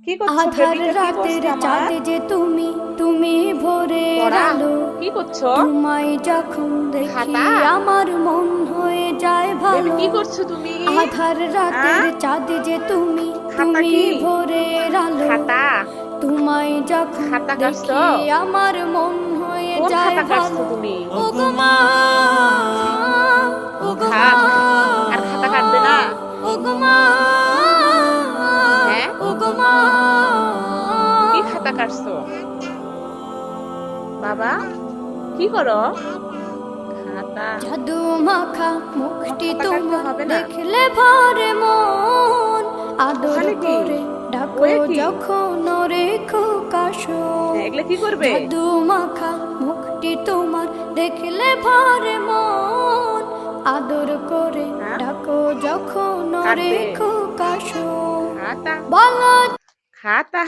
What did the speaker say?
কি করছো আধার বেবিটা? কি রাতের করছো আমার? চাঁদ যে তুমি, তুমি ভোরের পড়া আলো। কি করছো? তোমায় যখন দেখি খাতা আমার মন হয়ে যায় বেবি ভালো। কি করছো তুমি? আধার রাতের চাঁদ যে তুমি, খাতা তুমি কি? ভোরের আলো। খাতা তোমায় যখন খাতা কাটছো? দেখি আমার মন হয়ে কোন যায় খাতা কাটছো ভালো। তুমি? ওগো মা, ওগো মা, থাক, আর খাতা কাটবে না। ওগো মা, হ্যাঁ, ওগো মা। কি খাতা কাটছো বাবা? কি করো? খাতা জাদু মাখা আমার মুখটি খাতা কাটতে তোমার হবে না। দেখলে ভরে মন। আদর ওখানে কি করে ডাকো বইয়ে কি? যখন রেখো কাশন। হ্যাঁ, এগুলা কি করবে? জাদু মাখা মুখটি তোমার দেখলে ভরে মন। আদর করে হ্যাঁ, ডাকো যখন কাটবে রেখো কাশন। খাতা বলো খাতা